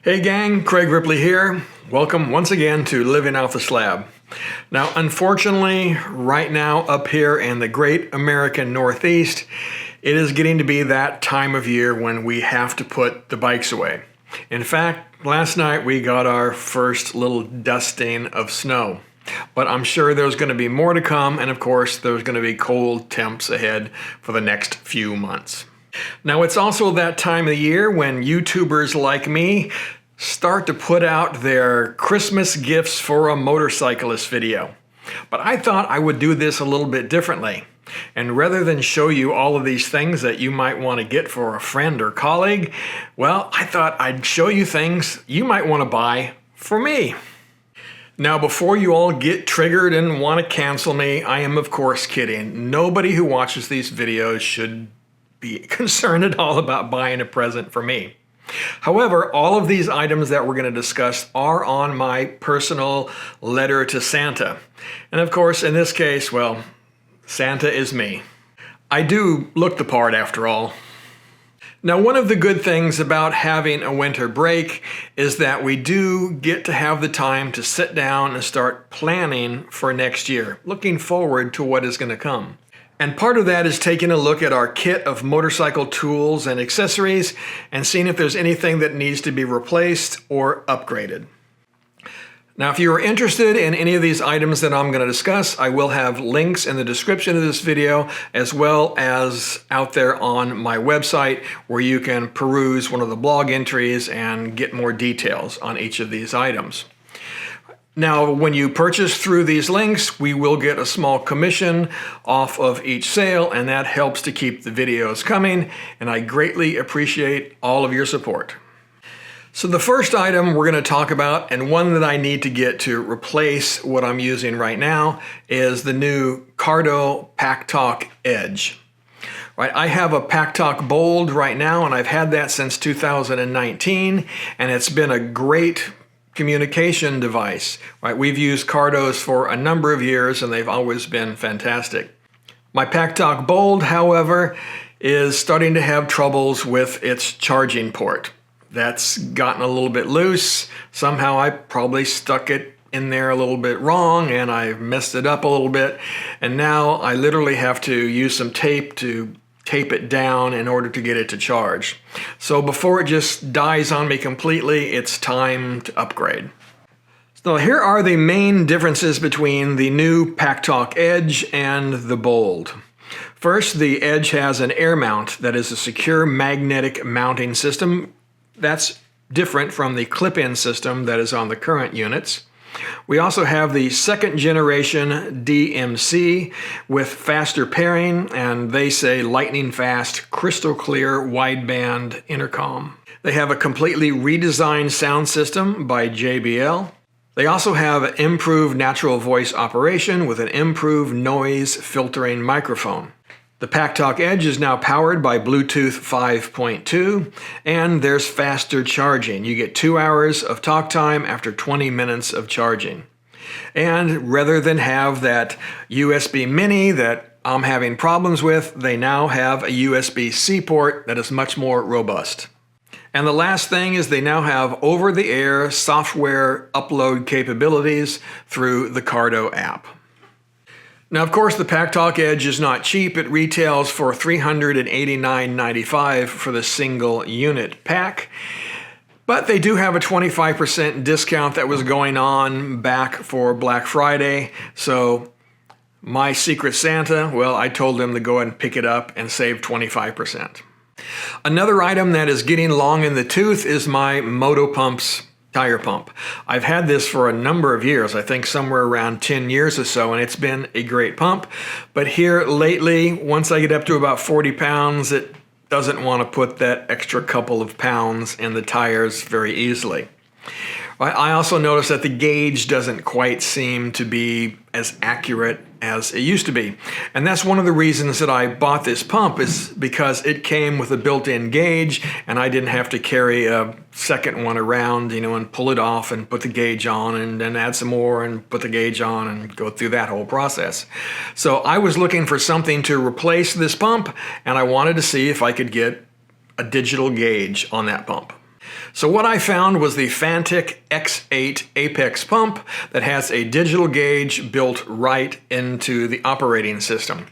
Hey gang, Craig Ripley here. Welcome once again to Living Off the Slab. Now, unfortunately, right now up here in the great American Northeast, it is getting to be that time of year when we have to put the bikes away. In fact, last night we got our first little dusting of snow. But I'm sure there's going to be more to come, and of course there's going to be cold temps ahead for the next few months. Now, it's also that time of the year when YouTubers like me start to put out their Christmas gifts for a motorcyclist video. But I thought I would do this a little bit differently. And rather than show you all of these things that you might want to get for a friend or colleague, well, I thought I'd show you things you might want to buy for me. Now, before you all get triggered and want to cancel me, I am of course kidding. Nobody who watches these videos should be concerned at all about buying a present for me. However, all of these items that we're going to discuss are on my personal letter to Santa. And of course, in this case, well, Santa is me. I do look the part after all. Now, one of the good things about having a winter break is that we do get to have the time to sit down and start planning for next year, looking forward to what is going to come. And part of that is taking a look at our kit of motorcycle tools and accessories and seeing if there's anything that needs to be replaced or upgraded. Now, if you are interested in any of these items that I'm going to discuss, I will have links in the description of this video as well as out there on my website where you can peruse one of the blog entries and get more details on each of these items. Now, when you purchase through these links, we will get a small commission off of each sale, and that helps to keep the videos coming, and I greatly appreciate all of your support. So the first item we're going to talk about, and one that I need to get to replace what I'm using right now, is the new Cardo PackTalk Edge. Right, I have a PackTalk Bold right now, and I've had that since 2019, and it's been a great communication device. Right, we've used Cardos for a number of years, and they've always been fantastic. My PackTalk Bold, however, is starting to have troubles with its charging port. That's gotten a little bit loose. Somehow I probably stuck it in there a little bit wrong and I messed it up a little bit. And now I literally have to use some tape to tape it down in order to get it to charge. So before it just dies on me completely, it's time to upgrade. So here are the main differences between the new PackTalk Edge and the Bold. First, the Edge has an air mount that is a secure magnetic mounting system. That's different from the clip-in system that is on the current units. We also have the second generation DMC with faster pairing, and they say lightning fast, crystal clear wideband intercom. They have a completely redesigned sound system by JBL. They also have improved natural voice operation with an improved noise filtering microphone. The PackTalk Edge is now powered by Bluetooth 5.2, and there's faster charging. You get 2 hours of talk time after 20 minutes of charging. And rather than have that USB mini that I'm having problems with, they now have a USB-C port that is much more robust. And the last thing is they now have over-the-air software upload capabilities through the Cardo app. Now, of course, the PackTalk Edge is not cheap. It retails for $389.95 for the single unit pack. But they do have a 25% discount that was going on back for Black Friday. So my Secret Santa, well, I told them to go ahead and pick it up and save 25%. Another item that is getting long in the tooth is my Motopumps tire pump. I've had this for a number of years, I think somewhere around 10 years or so, and it's been a great pump. But here lately, once I get up to about 40 pounds, it doesn't want to put that extra couple of pounds in the tires very easily. I also noticed that the gauge doesn't quite seem to be as accurate as it used to be. And that's one of the reasons that I bought this pump, is because it came with a built-in gauge and I didn't have to carry a second one around, and pull it off and put the gauge on and then add some more and put the gauge on and go through that whole process. So I was looking for something to replace this pump, and I wanted to see if I could get a digital gauge on that pump. So what I found was the Fantic X8 Apex pump that has a digital gauge built right into the operating system.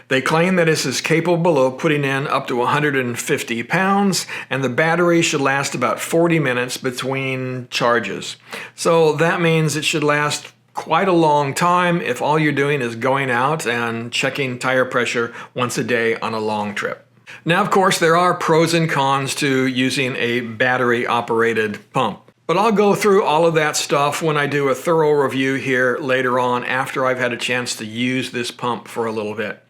They claim that this is capable of putting in up to 150 pounds, and the battery should last about 40 minutes between charges. So that means it should last quite a long time if all you're doing is going out and checking tire pressure once a day on a long trip. Now, of course, there are pros and cons to using a battery-operated pump. But I'll go through all of that stuff when I do a thorough review here later on after I've had a chance to use this pump for a little bit.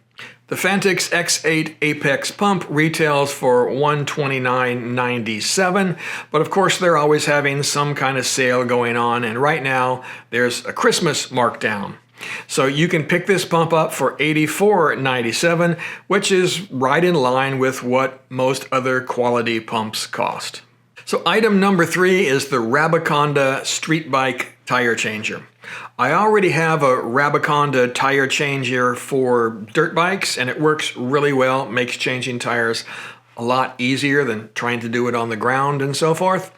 The Fantic X8 Apex pump retails for $129.97, but of course they're always having some kind of sale going on, and right now there's a Christmas markdown. So you can pick this pump up for $84.97, which is right in line with what most other quality pumps cost. So item number 3 is the Rabiconda Street Bike Tire Changer. I already have a Rabiconda tire changer for dirt bikes, and it works really well, makes changing tires a lot easier than trying to do it on the ground and so forth.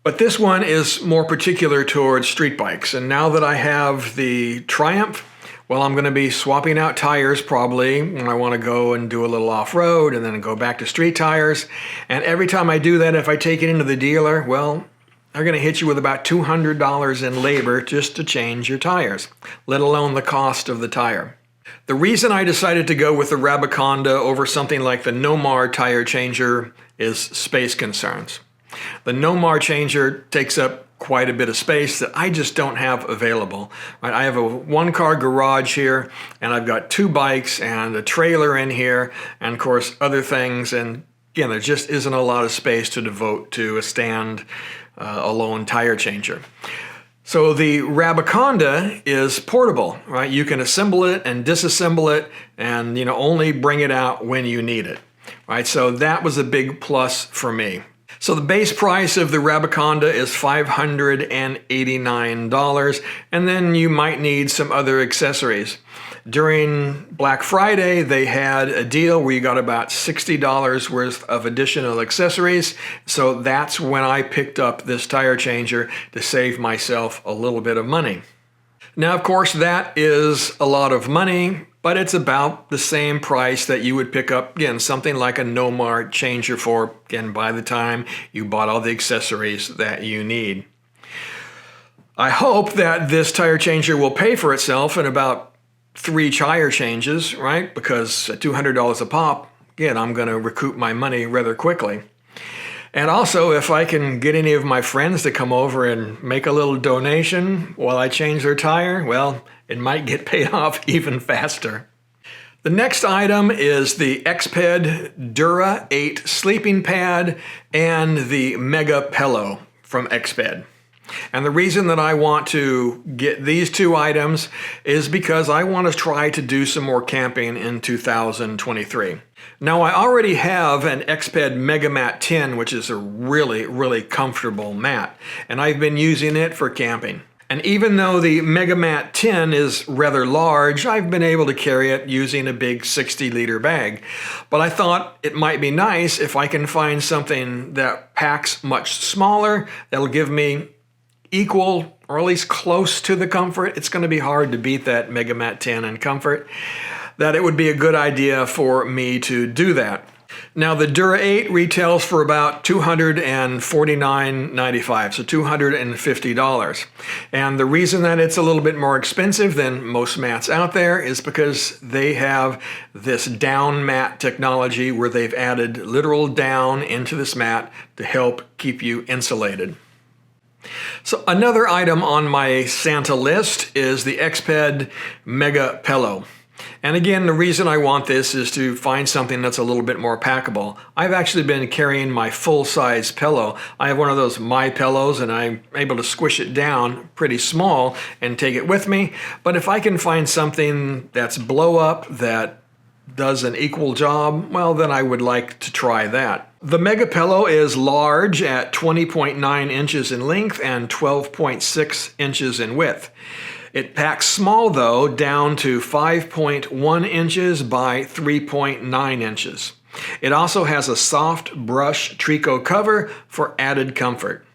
But this one is more particular towards street bikes, and now that I have the Triumph, well, I'm going to be swapping out tires probably when I want to go and do a little off-road and then go back to street tires. And every time I do that, if I take it into the dealer, well, they're going to hit you with about $200 in labor just to change your tires, let alone the cost of the tire. The reason I decided to go with the Rabiconda over something like the Nomar tire changer is space concerns. The Nomar changer takes up quite a bit of space that I just don't have available. Right? I have a one-car garage here, and I've got 2 bikes and a trailer in here, and of course other things, and again, there just isn't a lot of space to devote to a stand-alone tire changer. So the Rabiconda is portable, right? You can assemble it and disassemble it and only bring it out when you need it, right? So that was a big plus for me. So the base price of the Rabiconda is $589, and then you might need some other accessories. During Black Friday, they had a deal where you got about $60 worth of additional accessories, so that's when I picked up this tire changer to save myself a little bit of money. Now, of course, that is a lot of money, but it's about the same price that you would pick up, again, something like a Nomar changer for, again, by the time you bought all the accessories that you need. I hope that this tire changer will pay for itself in about 3 tire changes, right? Because at $200 a pop, again, I'm going to recoup my money rather quickly. And also, if I can get any of my friends to come over and make a little donation while I change their tire, well, it might get paid off even faster. The next item is the Exped Dura 8 sleeping pad and the Mega Pillow from Exped. And the reason that I want to get these 2 items is because I want to try to do some more camping in 2023. Now, I already have an Exped MegaMat 10, which is a really, really comfortable mat, and I've been using it for camping. And even though the MegaMat 10 is rather large, I've been able to carry it using a big 60-liter bag. But I thought it might be nice if I can find something that packs much smaller, that'll give me equal or at least close to the comfort. It's going to be hard to beat that MegaMat 10 in comfort. That it would be a good idea for me to do that. Now, the Dura 8 retails for about $249.95, so $250. And the reason that it's a little bit more expensive than most mats out there is because they have this down mat technology where they've added literal down into this mat to help keep you insulated. So another item on my Santa list is the Exped Mega Pillow. And again, the reason I want this is to find something that's a little bit more packable. I've actually been carrying my full-size pillow. I have one of those My Pillows, and I'm able to squish it down pretty small and take it with me. But if I can find something that's blow-up that does an equal job, well, then I would like to try that. The Mega Pillow is large at 20.9 inches in length and 12.6 inches in width. It packs small, though, down to 5.1 inches by 3.9 inches. It also has a soft brush Trico cover for added comfort.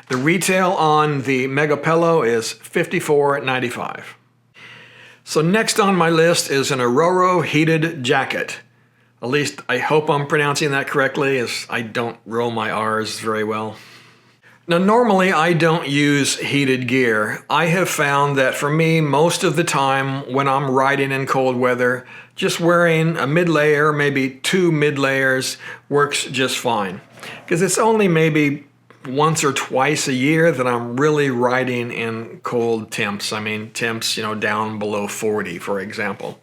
The retail on the Mega Pillow is $54.95. So next on my list is an Ororo heated jacket. At least I hope I'm pronouncing that correctly, as I don't roll my R's very well. Now normally I don't use heated gear. I have found that for me, most of the time when I'm riding in cold weather, just wearing a mid-layer, maybe 2 mid-layers, works just fine. Because it's only maybe once or twice a year that I'm really riding in cold temps. I mean temps, down below 40, for example.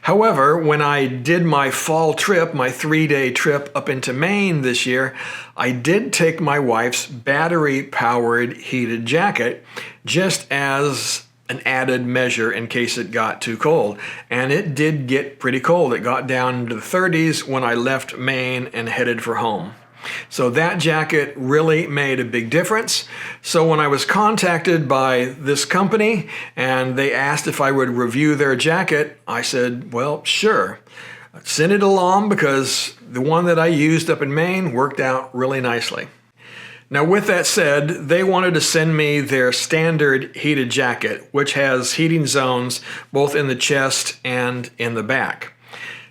However, when I did my fall trip, my 3-day trip up into Maine this year, I did take my wife's battery-powered heated jacket just as an added measure in case it got too cold. And it did get pretty cold. It got down into the 30s when I left Maine and headed for home. So that jacket really made a big difference. So when I was contacted by this company and they asked if I would review their jacket, I said, well, sure. Send it along because the one that I used up in Maine worked out really nicely. Now with that said, they wanted to send me their standard heated jacket, which has heating zones both in the chest and in the back.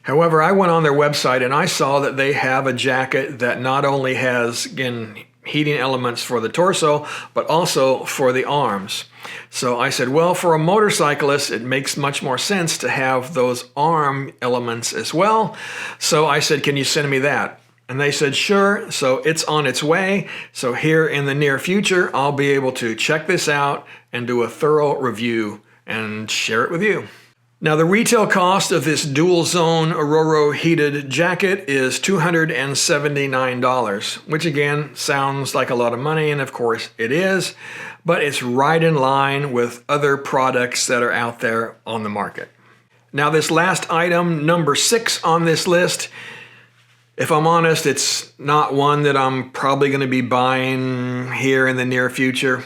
However, I went on their website and I saw that they have a jacket that not only has, again, heating elements for the torso, but also for the arms. So I said, well, for a motorcyclist, it makes much more sense to have those arm elements as well. So I said, can you send me that? And they said, sure. So it's on its way. So here in the near future, I'll be able to check this out and do a thorough review and share it with you. Now the retail cost of this dual zone Ororo heated jacket is $279, which again sounds like a lot of money, and of course it is, but it's right in line with other products that are out there on the market. Now this last item, number 6 on this list, if I'm honest, it's not one that I'm probably going to be buying here in the near future.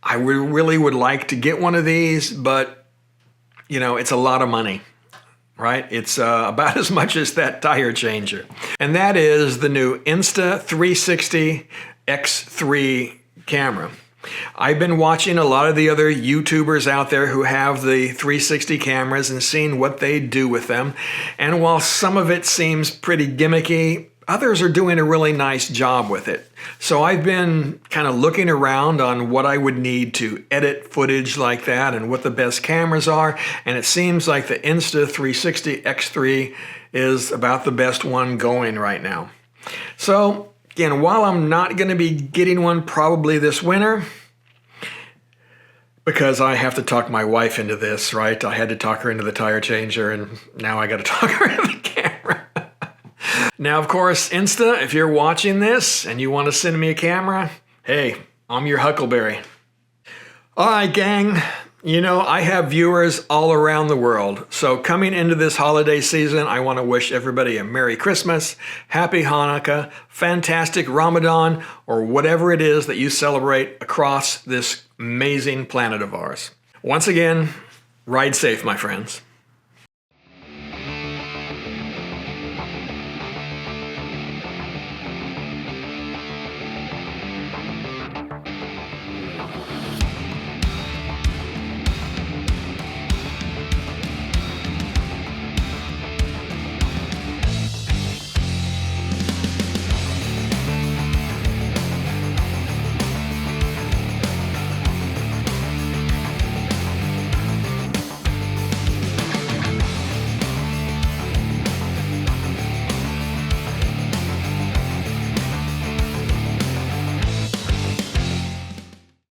I really would like to get one of these, but it's a lot of money, right? It's about as much as that tire changer. And that is the new Insta360 X3 camera. I've been watching a lot of the other YouTubers out there who have the 360 cameras and seeing what they do with them. And while some of it seems pretty gimmicky, others are doing a really nice job with it. So I've been kind of looking around on what I would need to edit footage like that and what the best cameras are. And it seems like the Insta360 X3 is about the best one going right now. So again, while I'm not going to be getting one probably this winter, because I have to talk my wife into this, right? I had to talk her into the tire changer and now I got to talk her into the camera. Now, of course, Insta, if you're watching this and you want to send me a camera, hey, I'm your Huckleberry. All right, gang. I have viewers all around the world. So coming into this holiday season, I want to wish everybody a Merry Christmas, Happy Hanukkah, fantastic Ramadan, or whatever it is that you celebrate across this amazing planet of ours. Once again, ride safe, my friends.